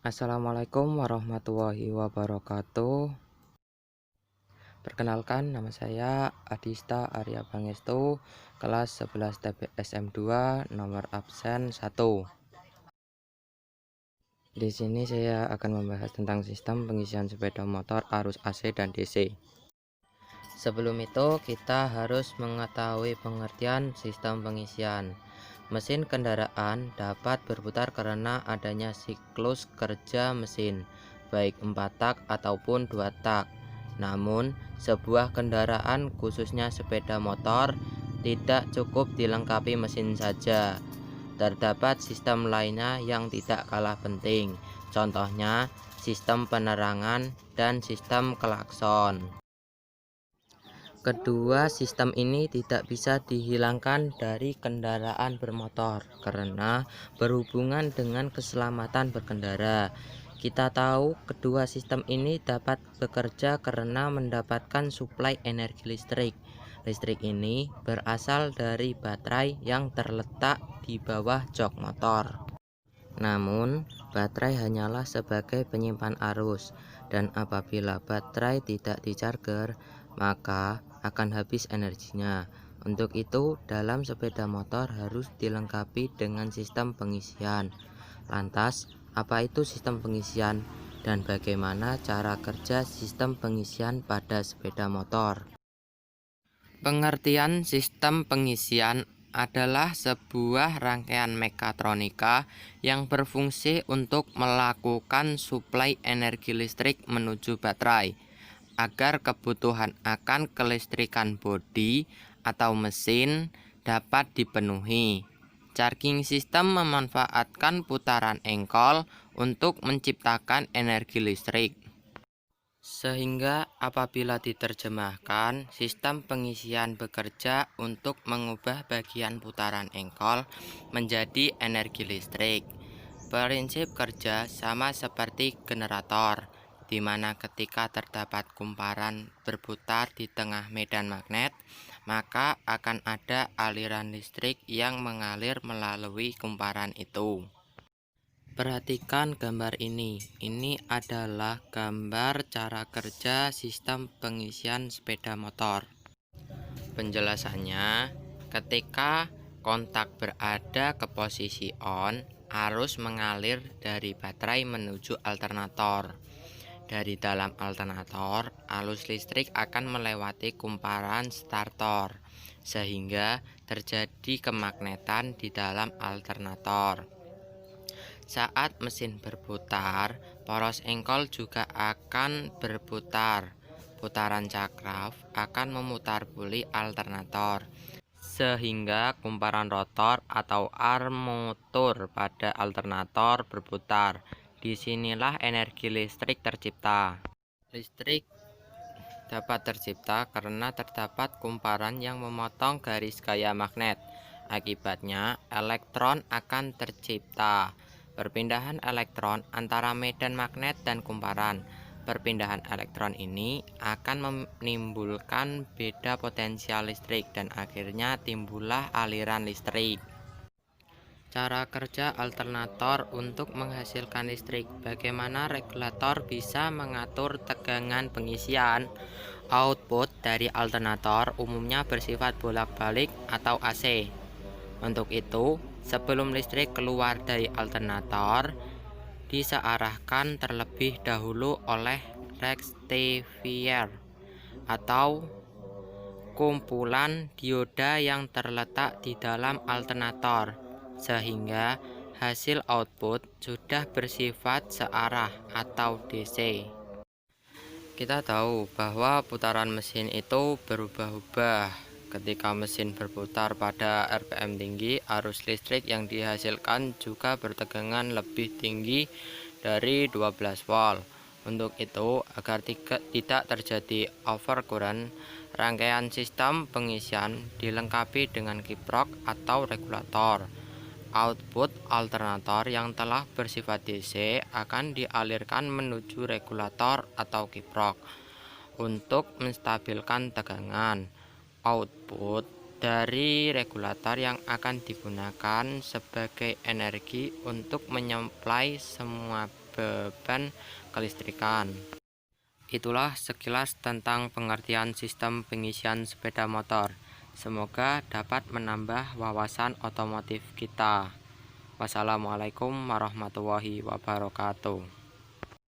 Assalamualaikum warahmatullahi wabarakatuh. Perkenalkan, nama saya Adista Arya Pangestu, kelas 11 TPSM 2, nomor absen 1. Di sini saya akan membahas tentang sistem pengisian sepeda motor arus AC dan DC. Sebelum itu, kita harus mengetahui pengertian sistem pengisian. Mesin kendaraan dapat berputar karena adanya siklus kerja mesin, baik 4 tak ataupun 2 tak. Namun, sebuah kendaraan khususnya sepeda motor tidak cukup dilengkapi mesin saja. Terdapat sistem lainnya yang tidak kalah penting. Contohnya, sistem penerangan dan sistem klakson. Kedua sistem ini tidak bisa dihilangkan dari kendaraan bermotor karena berhubungan dengan keselamatan berkendara. Kita tahu kedua sistem ini dapat bekerja karena mendapatkan suplai energi listrik. Listrik ini berasal dari baterai yang terletak di bawah jok motor. Namun, baterai hanyalah sebagai penyimpan arus, dan apabila baterai tidak dicharger, maka akan habis energinya. Untuk itu, dalam sepeda motor harus dilengkapi dengan sistem pengisian. Lantas, apa itu sistem pengisian dan bagaimana cara kerja sistem pengisian pada sepeda motor? Pengertian sistem pengisian adalah sebuah rangkaian mekatronika yang berfungsi untuk melakukan suplai energi listrik menuju baterai agar kebutuhan akan kelistrikan bodi atau mesin dapat dipenuhi. Charging system memanfaatkan putaran engkol untuk menciptakan energi listrik. Sehingga apabila diterjemahkan, sistem pengisian bekerja untuk mengubah bagian putaran engkol menjadi energi listrik. Prinsip kerja sama seperti generator, di mana ketika terdapat kumparan berputar di tengah medan magnet, maka akan ada aliran listrik yang mengalir melalui kumparan itu. Perhatikan gambar ini. Ini adalah gambar cara kerja sistem pengisian sepeda motor. Penjelasannya, ketika kontak berada ke posisi on, arus mengalir dari baterai menuju alternator. Dari dalam alternator, arus listrik akan melewati kumparan startor, sehingga terjadi kemagnetan di dalam alternator. Saat mesin berputar, poros engkol juga akan berputar. Putaran cakraf akan memutar-buli alternator, sehingga kumparan rotor atau armatur pada alternator berputar. Disinilah energi listrik tercipta. Listrik dapat tercipta karena terdapat kumparan yang memotong garis gaya magnet. Akibatnya, elektron akan tercipta. Perpindahan elektron antara medan magnet dan kumparan. Perpindahan elektron ini akan menimbulkan beda potensial listrik dan akhirnya timbullah aliran listrik. Cara kerja alternator untuk menghasilkan listrik. Bagaimana regulator bisa mengatur tegangan pengisian? Output dari alternator umumnya bersifat bolak-balik atau AC. Untuk itu, sebelum listrik keluar dari alternator, disearahkan terlebih dahulu oleh rectifier atau kumpulan dioda yang terletak di dalam alternator, sehingga hasil output sudah bersifat searah atau DC. Kita tahu bahwa putaran mesin itu berubah-ubah. Ketika mesin berputar pada RPM tinggi, arus listrik yang dihasilkan juga bertegangan lebih tinggi dari 12 volt. Untuk itu, agar tidak terjadi overcurrent, rangkaian sistem pengisian dilengkapi dengan kiprok atau regulator. Output alternator yang telah bersifat DC akan dialirkan menuju regulator atau kiprok untuk menstabilkan tegangan. Output dari regulator yang akan digunakan sebagai energi untuk menyuplai semua beban kelistrikan. Itulah sekilas tentang pengertian sistem pengisian sepeda motor. Semoga dapat menambah wawasan otomotif kita. Wassalamualaikum warahmatullahi wabarakatuh.